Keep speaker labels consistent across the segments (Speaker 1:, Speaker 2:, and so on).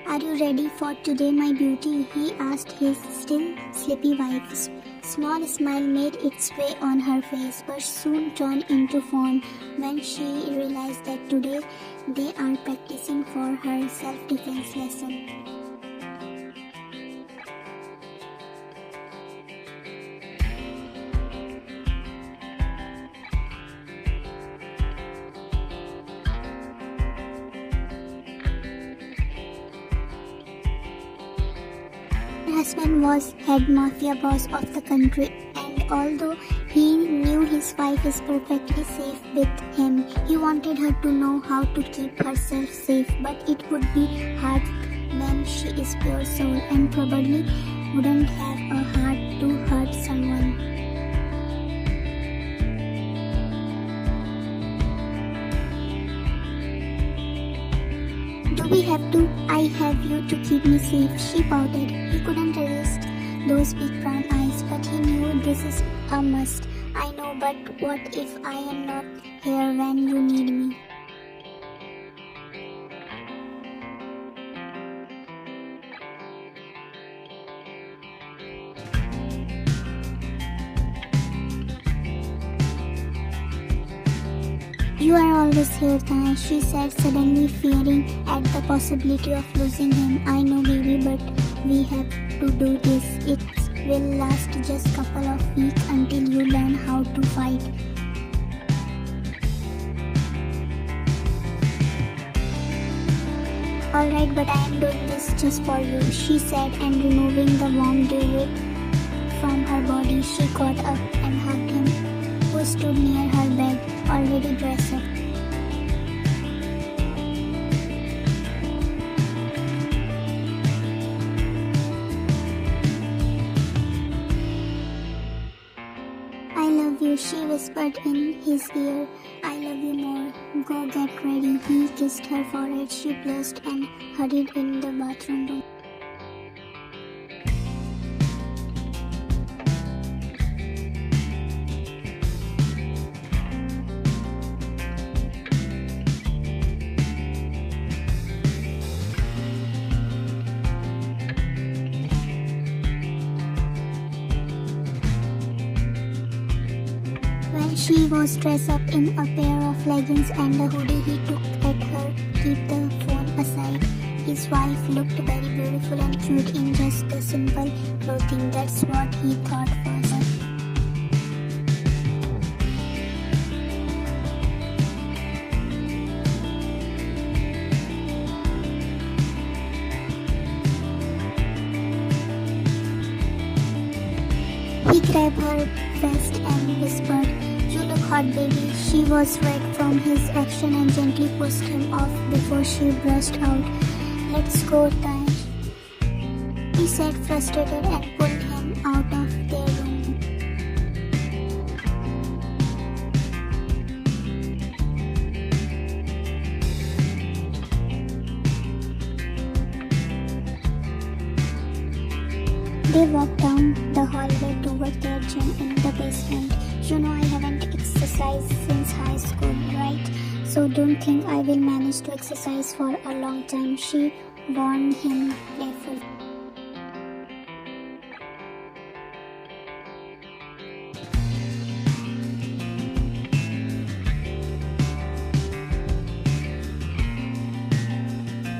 Speaker 1: "Are you ready for today, my beauty?" he asked his still sleepy wife. Small smile made its way on her face, but soon turned into frown when she realized that today they are practicing for her self-defense lesson. Her husband was head mafia boss of the country, and although he knew his wife is perfectly safe with him, he wanted her to know how to keep herself safe, but it would be hard when she is pure soul and probably wouldn't have a heart to hurt someone. "Do we have to? I have you to keep me safe," she pouted. He couldn't resist those big brown eyes, but he knew this is a must. "I know, but what if I am not here when you need me?" "You are always here, Tae," she said, suddenly fearing at the possibility of losing him. "I know, baby, but we have to do this. It will last just a couple of weeks until you learn how to fight." "Alright, but I am doing this just for you," she said, and removing the warm duvet from her body, she got up and hugged him, who stood near her bed, already dressed up. "I love you," she whispered in his ear. "I love you more. Go get ready." He kissed her forehead. She blushed and hurried in the bathroom room. When she was dressed up in a pair of leggings and a hoodie, he took at her, keep the phone aside. His wife looked very beautiful and cute in just the simple clothing. That's what he thought first. He grabbed her vest and whispered, "You look hot, baby." She was red from his action and gently pushed him off before she burst out, "Let's go, Ty," he said, frustrated, and pulled him out of their room. They walked down the hallway toward their gym in the basement. "You know I haven't exercised since high school, right? So don't think I will manage to exercise for a long time," she warned him playfully.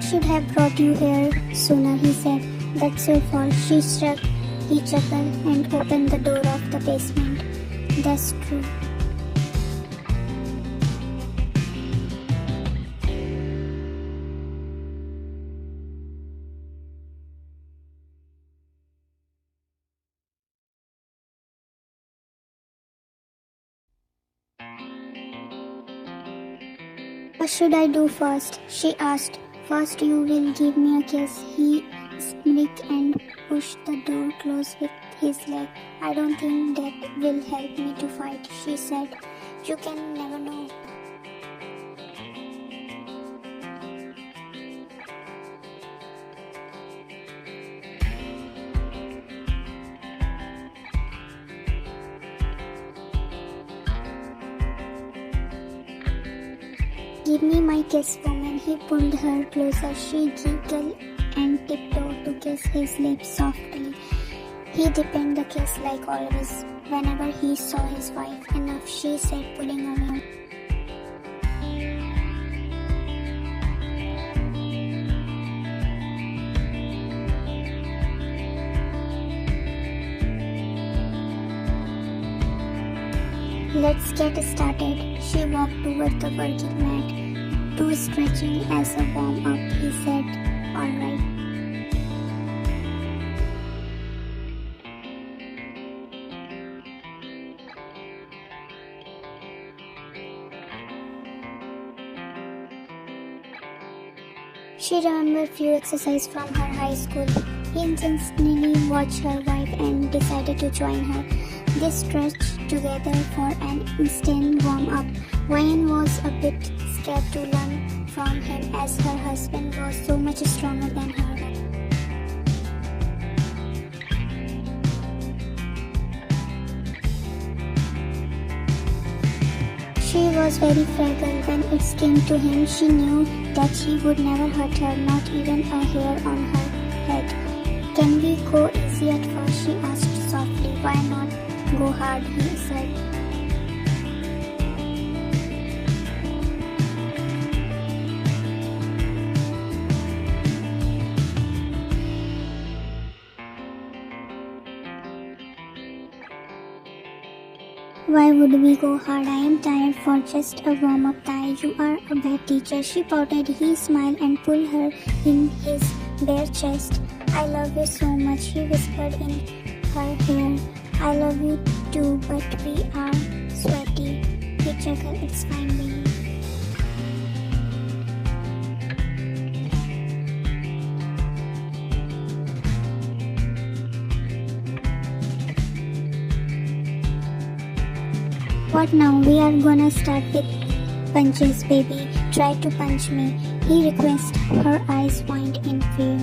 Speaker 1: "Should have brought you here sooner," he said. "That's your fault," she shrugged. He chuckled and opened the door of the basement. "That's true." "What should I do first?" she asked. "First you will give me a kiss." He smirked and pushed the door closed with his leg. "I don't think that will help me to fight," she said. "You can never know." "Give me my kiss, woman." He pulled her closer. She giggled and tiptoed to kiss his lips softly. He deepened the kiss like always. Whenever he saw his wife, enough, she said, pulling away. Let's get started. She walked toward the working mat. "Do stretching as a warm-up," he said. "All right." She remembered few exercises from her high school. He intentionally watched her wife and decided to join her. They stretched together for an instant warm-up. Ryan was a bit scared to learn from him as her husband was so much stronger than her. She was very fragile when it came to him. She knew that he would never hurt her, not even a hair on her head. "Can we go easy at first?" she asked softly. "Why not go hard?" he said. "Why would we go hard? I am tired for just a warm-up, Tae. You are a bad teacher." She pouted. He smiled and pulled her in his bare chest. "I love you so much," he whispered in her hair. "I love you too, but we are sweaty." He chuckled. "It's fine, baby." "What now? We are gonna start with punches, baby. Try to punch me," he requested. Her eyes widened in fear.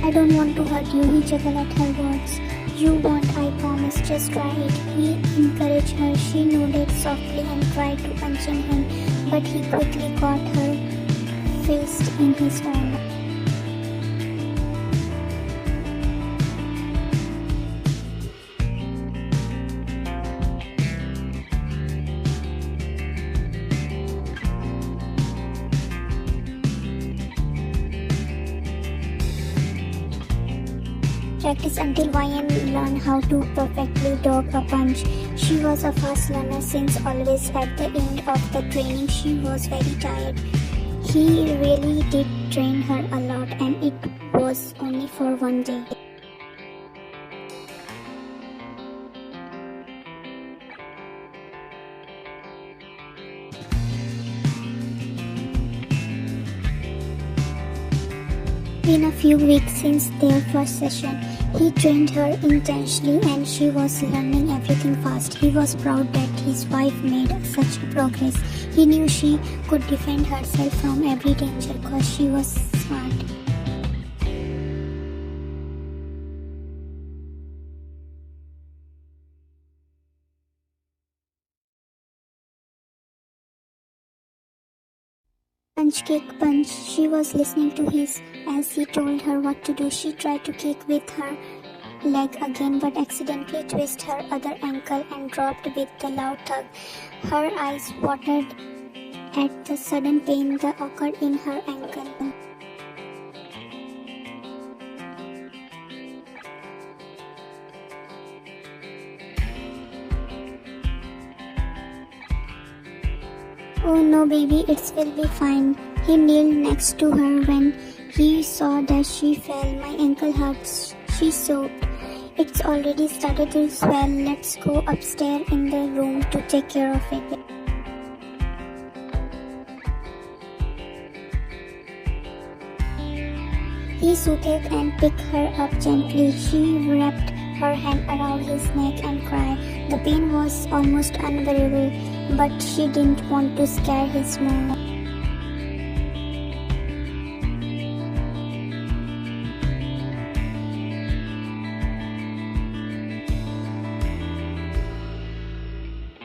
Speaker 1: "I don't want to hurt you," he chuckled at her words. "You won't, I promise. Just try it," he encouraged her. She nodded softly and tried to punch him, but he quickly caught her fist in his own. Practice until Ryan learned how to perfectly dog a punch. She was a fast learner since always at the end of the training she was very tired. He really did train her a lot, and it was only for one day. In a few weeks since their first session, he trained her intensely and she was learning everything fast. He was proud that his wife made such progress. He knew she could defend herself from every danger because she was smart. "Punch, kick, punch." She was listening to his as he told her what to do. She tried to kick with her leg again but accidentally twisted her other ankle and dropped with a loud thud. Her eyes watered at the sudden pain that occurred in her ankle. "Oh no, baby, it will be fine." He kneeled next to her when he saw that she fell. "My ankle hurts," she sobbed. "It's already started to swell. Let's go upstairs in the room to take care of it." He soothed and picked her up gently. She wrapped her hand around his neck and cried. The pain was almost unbearable, but she didn't want to scare his mom.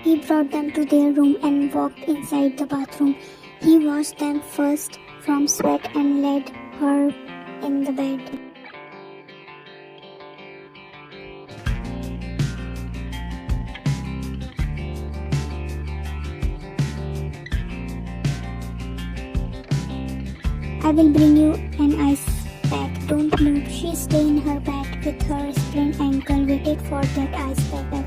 Speaker 1: He brought them to their room and walked inside the bathroom. He washed them first from sweat and laid her in the bed. I will bring you an ice pack. Don't move. She stayed in her bed with her sprained ankle, waited for that ice pack.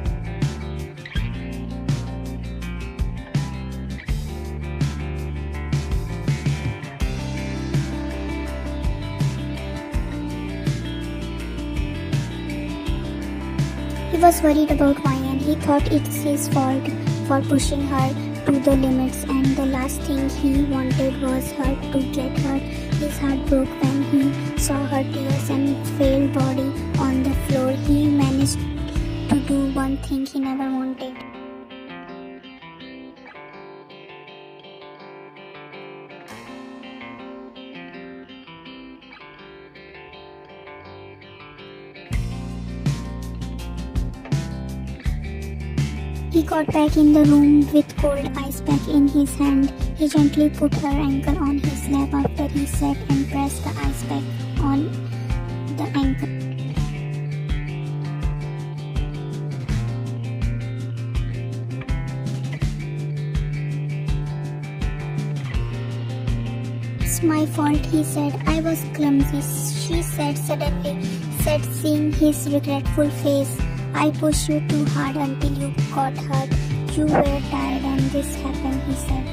Speaker 1: He was worried about Ryan. He thought it's his fault for pushing her to the limits, and the last thing he wanted was her to get hurt. His heart broke when he saw her tears and frail body on the floor. He managed to do one thing he never wanted. He got back in the room with cold ice pack in his hand. He gently put her ankle on his lap after he sat and pressed the ice pack on the ankle. It's my fault, he said. I was clumsy, she said suddenly, said seeing his regretful face. I pushed you too hard until you got hurt. You were tired and this happened, he said.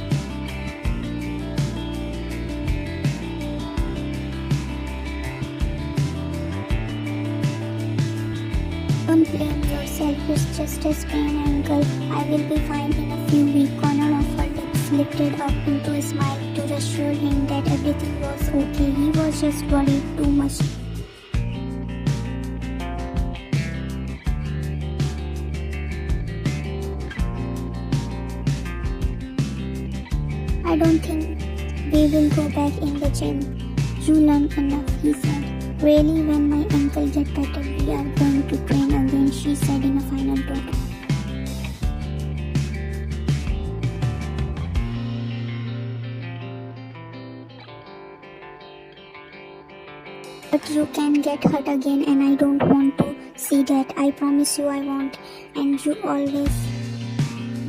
Speaker 1: Don't blame yourself, it's just a sprained ankle. I will be fine in a few weeks. Corner of her lips lifted up into a smile to reassure him that everything was okay. He was just worried too much. I don't think we will go back in the gym. You learn enough, he said. Really, when my ankle gets better, we are going to train again, she said in a final tone. But you can get hurt again and I don't want to see that. I promise you I won't. And you always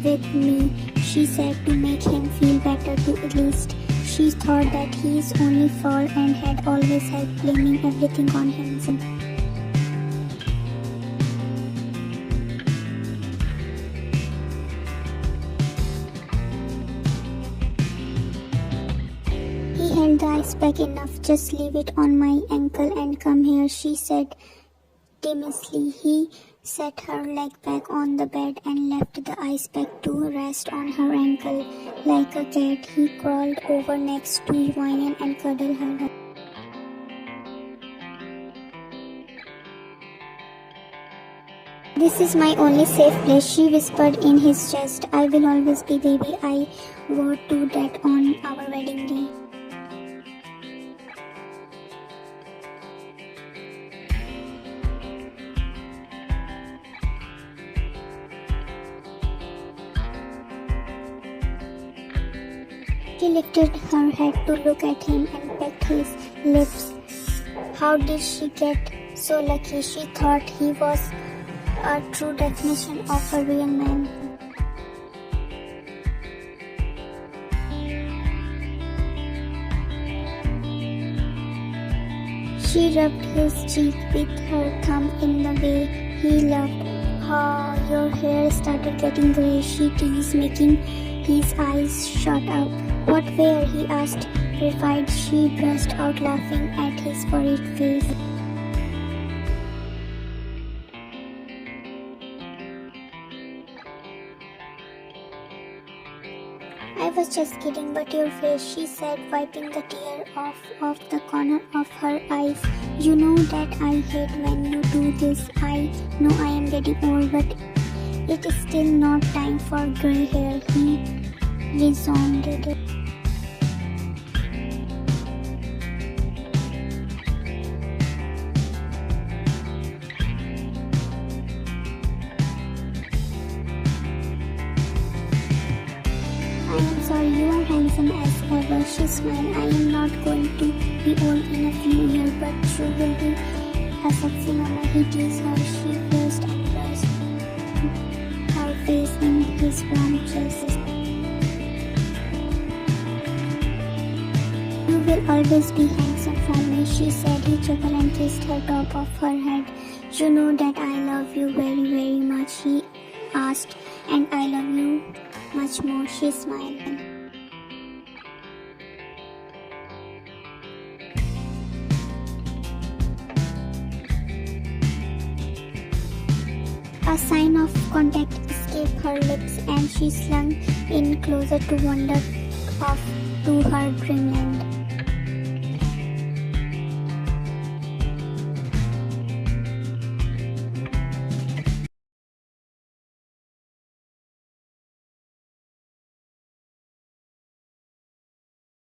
Speaker 1: with me, she said to make him feel better too at least. She thought that his only fault and had always helped blaming everything on himself. He held the ice pack enough. Just leave it on my ankle and come here, she said timidly. He set her leg back on the bed and left the ice pack to rest on her ankle. Like a cat, he crawled over next to Ryan and cuddled her. This is my only safe place, she whispered in his chest. I will always be, baby. I wore to that on our wedding day. She lifted her head to look at him and pecked his lips. How did she get so lucky? She thought he was a true definition of a real man. She rubbed his cheek with her thumb in the way he loved. Oh, your hair started getting grey, she teased, making his eyes shut up. What where? He asked, terrified. She burst out laughing at his worried face. I was just kidding, but your face, she said, wiping the tear off the corner of her eyes. You know that I hate when you do this. I know I am getting old, but it is still not time for grey hair, he resounded. sorry, you are handsome as ever. She smiled. I am not going to be old in a few years, but you will be a sexy mama. He teased her. She flushed and brushed her face in his warm chest. You will always be handsome for me, she said. He chuckled and kissed her top of her head. You know that I love you very, very much, he asked. And I love you much more, she smiled. A sign of contact escaped her lips and she slunk in closer to wander off to her dreamland.